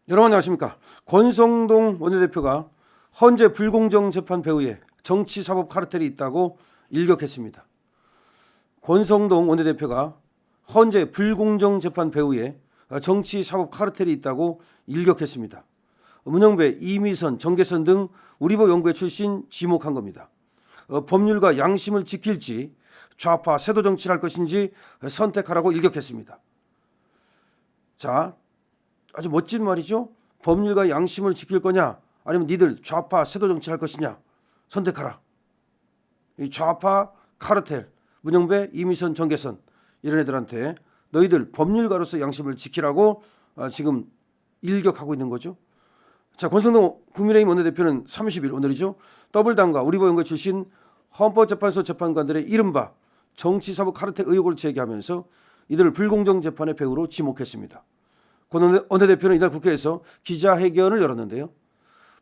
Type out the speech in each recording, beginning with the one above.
여러분 안녕하십니까. 권성동 원내대표가 헌재 불공정 재판 배후에 정치 사법 카르텔이 있다고 일격했습니다. 권성동 원내대표가 헌재 불공정 재판 배후에 정치 사법 카르텔이 있다고 일격했습니다. 문영배, 이미선, 정계선 등 우리법 연구회 출신 지목한 겁니다. 법률과 양심을 지킬지 좌파 세도 정치를 할 것인지 선택하라고 일격했습니다. 자, 아주 멋진 말이죠. 법률과 양심을 지킬 거냐 아니면 니들 좌파 세도 정치를 할 것이냐 선택하라. 이 좌파 카르텔 문영배, 이미선, 정계선 이런 애들한테 너희들 법률가로서 양심을 지키라고 지금 일격하고 있는 거죠. 자, 권성동 국민의힘 원내대표는 30일 오늘이죠. 더블당과 우리법 연구회 출신 헌법재판소 재판관들의 이른바 정치사법 카르텔 의혹을 제기하면서 이들을 불공정 재판의 배후로 지목했습니다. 권 원내대표는 이날 국회에서 기자회견을 열었는데요.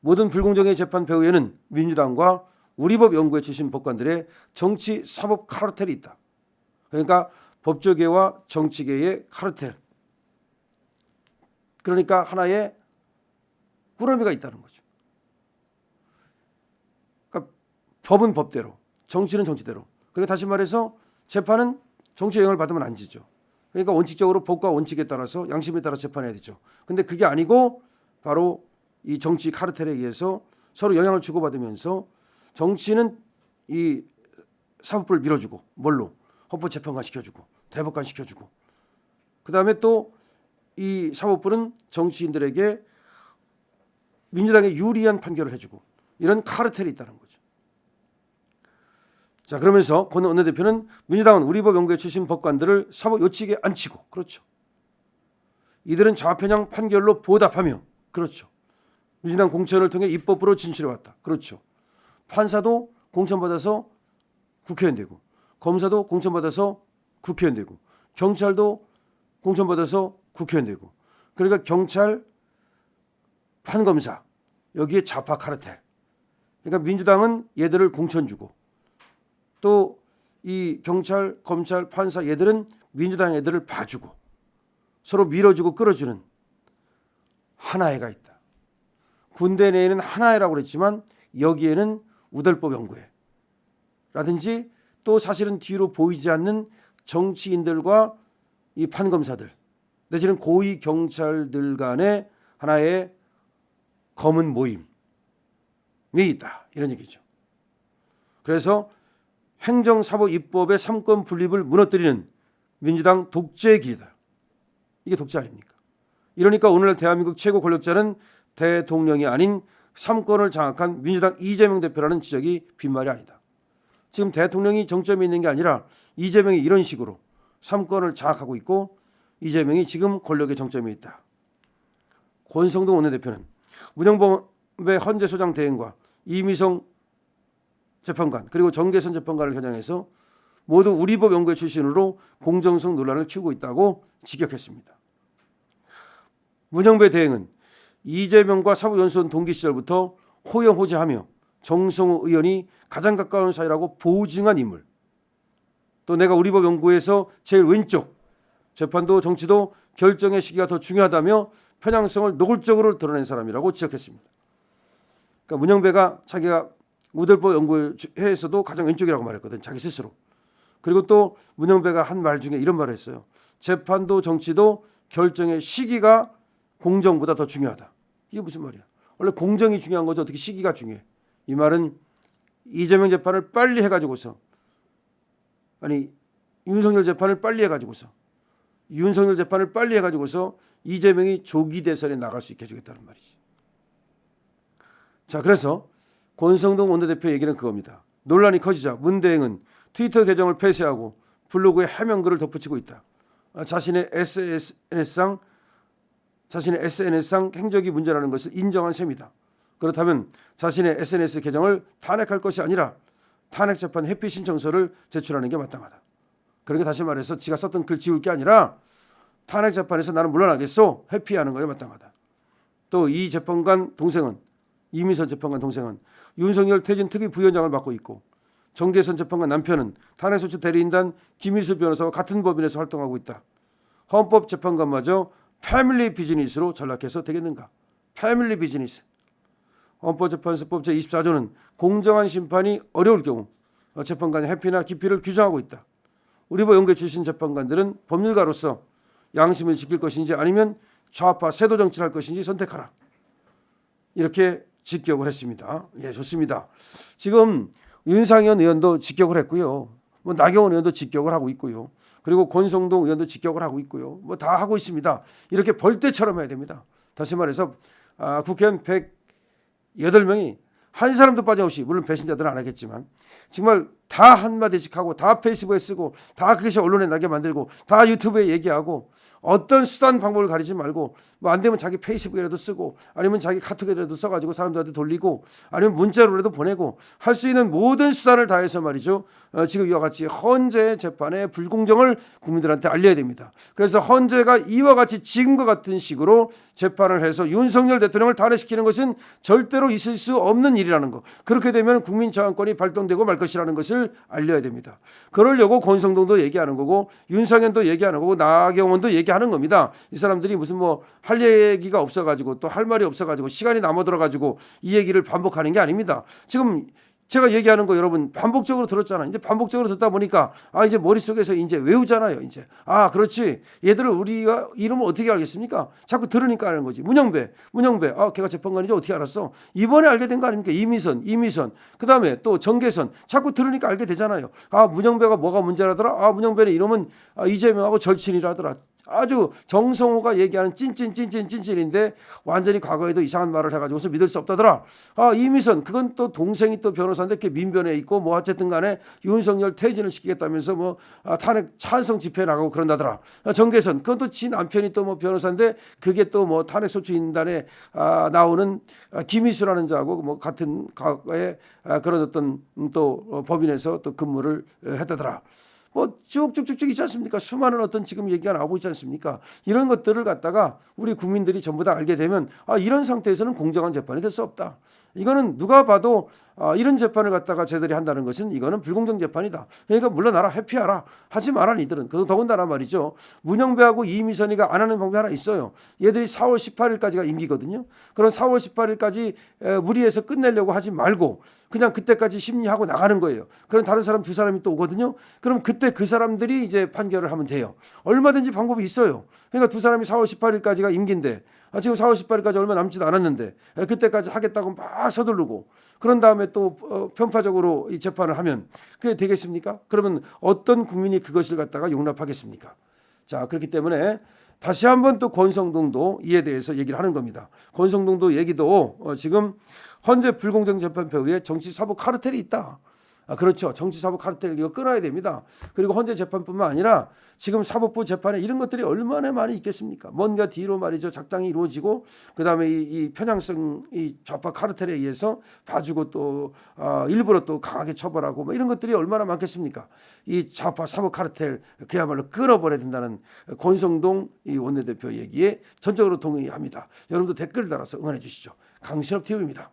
모든 불공정의 재판 배후에는 민주당과 우리법 연구회 출신 법관들의 정치 사법 카르텔이 있다. 그러니까 법조계와 정치계의 카르텔. 그러니까 하나의 꾸러미가 있다는 거죠. 그러니까 법은 법대로, 정치는 정치대로. 그리고 다시 말해서 재판은 정치 영향을 받으면 안 지죠. 그러니까 원칙적으로 법과 원칙에 따라서 양심에 따라 재판해야 되죠. 근데 그게 아니고 바로 이 정치 카르텔에 의해서 서로 영향을 주고받으면서 정치는 이 사법부를 밀어주고 뭘로 헌법재판관 시켜주고 대법관 시켜주고 그다음에 또 이 사법부는 정치인들에게 민주당에 유리한 판결을 해주고 이런 카르텔이 있다는 거죠. 자, 그러면서 권 원내대표는 민주당은 우리법 연구회 출신 법관들을 사법 요직에 앉히고 그렇죠. 이들은 좌편향 판결로 보답하며 그렇죠. 민주당 공천을 통해 입법부로 진출해왔다. 그렇죠. 판사도 공천받아서 국회의원 되고 검사도 공천받아서 국회의원 되고 경찰도 공천받아서 국회의원 되고 그러니까 경찰, 판검사 여기에 좌파 카르텔. 그러니까 민주당은 얘들을 공천 주고 또 이 경찰, 검찰, 판사 얘들은 민주당 애들을 봐주고 서로 밀어주고 끌어주는 하나회가 있다. 군대 내에는 하나회라고 그랬지만 여기에는 우덜법 연구회라든지 또 사실은 뒤로 보이지 않는 정치인들과 이 판검사들 내지는 고위 경찰들 간의 하나의 검은 모임이 있다. 이런 얘기죠. 그래서 행정사법 입법의 3권 분립을 무너뜨리는 민주당 독재의 길이다. 이게 독재 아닙니까? 이러니까 오늘날 대한민국 최고 권력자는 대통령이 아닌 3권을 장악한 민주당 이재명 대표라는 지적이 빈말이 아니다. 지금 대통령이 정점에 있는 게 아니라 이재명이 이런 식으로 3권을 장악하고 있고 이재명이 지금 권력의 정점에 있다. 권성동 원내대표는 문영배 헌재소장 대행과 이미성 재판관 그리고 정계선 재판관을 겨냥해서 모두 우리법 연구회 출신으로 공정성 논란을 키우고 있다고 직격했습니다. 문영배 대행은 이재명과 사법연수원 동기 시절부터 호영호재하며 정성호 의원이 가장 가까운 사이라고 보증한 인물. 또 내가 우리법 연구회에서 제일 왼쪽 재판도 정치도 결정의 시기가 더 중요하다며 편향성을 노골적으로 드러낸 사람이라고 지적했습니다. 그러니까 문영배가 자기가 우덜법 연구회에서도 가장 왼쪽이라고 말했거든. 자기 스스로. 그리고 또 문영배가 한 말 중에 이런 말을 했어요. 재판도 정치도 결정의 시기가 공정보다 더 중요하다. 이게 무슨 말이야. 원래 공정이 중요한 거죠. 어떻게 시기가 중요해. 이 말은 이재명 재판을 빨리 해가지고서 아니 윤석열 재판을 빨리 해가지고서 윤석열 재판을 빨리 해가지고서 이재명이 조기 대선에 나갈 수 있게 해주겠다는 말이지. 자, 그래서 권성동 원내대표 얘기는 그겁니다. 논란이 커지자 문 대행은 트위터 계정을 폐쇄하고 블로그에 해명글을 덧붙이고 있다. 자신의 SNS상 행적이 문제라는 것을 인정한 셈이다. 그렇다면 자신의 SNS 계정을 탄핵할 것이 아니라 탄핵 재판 회피 신청서를 제출하는 게 마땅하다. 그러니까 다시 말해서 지가 썼던 글 지울 게 아니라 탄핵 재판에서 나는 물러나겠소. 회피하는 거에 마땅하다. 또 이 재판관 동생은 이미선 재판관 동생은 윤석열 퇴진 특위 부위원장을 맡고 있고 정계선 재판관 남편은 탄핵소추 대리인단 김일수 변호사와 같은 법인에서 활동하고 있다. 헌법재판관마저 패밀리 비즈니스로 전락해서 되겠는가? 패밀리 비즈니스. 헌법재판소법 제24조는 공정한 심판이 어려울 경우 재판관의 회피나 기피를 규정하고 있다. 우리법 연구회 출신 재판관들은 법률가로서 양심을 지킬 것인지 아니면 좌파 세도 정치를 할 것인지 선택하라. 이렇게 직격을 했습니다. 예, 좋습니다. 지금 윤상현 의원도 직격을 했고요. 뭐 나경원 의원도 직격을 하고 있고요. 그리고 권성동 의원도 직격을 하고 있고요. 뭐 다 하고 있습니다. 이렇게 벌떼처럼 해야 됩니다. 다시 말해서 국회의원 108명이 한 사람도 빠짐없이, 물론 배신자들은 안 하겠지만 정말 다 한마디씩 하고 다 페이스북에 쓰고 다 그것이 언론에 나게 만들고 다 유튜브에 얘기하고 어떤 수단 방법을 가리지 말고 뭐 안 되면 자기 페이스북이라도 쓰고 아니면 자기 카톡에라도 써가지고 사람들한테 돌리고 아니면 문자로라도 보내고 할 수 있는 모든 수단을 다해서 말이죠. 지금 이와 같이 헌재 재판의 불공정을 국민들한테 알려야 됩니다. 그래서 헌재가 이와 같이 지금과 같은 식으로 재판을 해서 윤석열 대통령을 탄핵시키는 것은 절대로 있을 수 없는 일이라는 거. 그렇게 되면 국민저항권이 발동되고 말 것이라는 것을 알려야 됩니다. 그러려고 권성동도 얘기하는 거고 윤상현도 얘기하는 거고 나경원도 얘기하는 겁니다. 이 사람들이 무슨 뭐 할 얘기가 없어가지고 또 할 말이 없어가지고 시간이 남아들어가지고 이 얘기를 반복하는 게 아닙니다. 지금 제가 얘기하는 거 여러분 반복적으로 들었잖아요. 이제 반복적으로 듣다 보니까 이제 머릿속에서 이제 외우잖아요. 이제 그렇지. 얘들을 우리가 이름을 어떻게 알겠습니까? 자꾸 들으니까 아는 거지. 문영배. 걔가 재판관이지 어떻게 알았어? 이번에 알게 된 거 아닙니까? 이미선. 그다음에 또 정계선. 자꾸 들으니까 알게 되잖아요. 문영배가 뭐가 문제라더라? 문영배는 이름은 이재명하고 절친이라더라. 아주 정성호가 얘기하는 찐찐인데 완전히 과거에도 이상한 말을 해가지고서 믿을 수 없다더라. 이미선 그건 또 동생이 또 변호사인데 이렇게 민변에 있고 뭐 어쨌든 간에 윤석열 퇴진을 시키겠다면서 뭐 탄핵 찬성 집회에 나가고 그런다더라. 정계선 그건 또 지 남편이 또 뭐 변호사인데 그게 또 뭐 탄핵 소추인단에 나오는 김희수라는 자하고 뭐 같은 과거에 그런 어떤 또 법인에서 또 근무를 했다더라. 뭐 쭉쭉쭉쭉 있지 않습니까? 수많은 어떤 지금 얘기가 나오고 있지 않습니까? 이런 것들을 갖다가 우리 국민들이 전부 다 알게 되면 이런 상태에서는 공정한 재판이 될 수 없다. 이거는 누가 봐도 이런 재판을 갖다가 쟤들이 한다는 것은 이거는 불공정 재판이다. 그러니까 물러나라, 회피하라, 하지 마라 니들은. 더군다나 말이죠. 문영배하고 이미선이가 안 하는 방법이 하나 있어요. 얘들이 4월 18일까지가 임기거든요. 그럼 4월 18일까지 무리해서 끝내려고 하지 말고 그냥 그때까지 심리하고 나가는 거예요. 그럼 다른 사람 2사람이 또 오거든요. 그럼 그때 그 사람들이 이제 판결을 하면 돼요. 얼마든지 방법이 있어요. 그러니까 2사람이 4월 18일까지가 임기인데 지금 4월 18일까지 얼마 남지도 않았는데 그때까지 하겠다고 막 서두르고 그런 다음에 또 편파적으로 이 재판을 하면 그게 되겠습니까? 그러면 어떤 국민이 그것을 갖다가 용납하겠습니까? 자, 그렇기 때문에 다시 한번 또 권성동도 이에 대해서 얘기를 하는 겁니다. 권성동도 얘기도 지금 헌재 불공정 재판표 위에 정치 사법 카르텔이 있다. 그렇죠. 정치 사법 카르텔 이거 끊어야 됩니다. 그리고 헌재 재판뿐만 아니라 지금 사법부 재판에 이런 것들이 얼마나 많이 있겠습니까? 뭔가 뒤로 말이죠. 작당이 이루어지고 그다음에 이 편향성 이 좌파 카르텔에 의해서 봐주고 또 일부러 또 강하게 처벌하고 뭐 이런 것들이 얼마나 많겠습니까? 이 좌파 사법 카르텔 그야말로 끊어버려야 된다는 권성동 이 원내대표 얘기에 전적으로 동의합니다. 여러분도 댓글 달아서 응원해 주시죠. 강신업 TV입니다.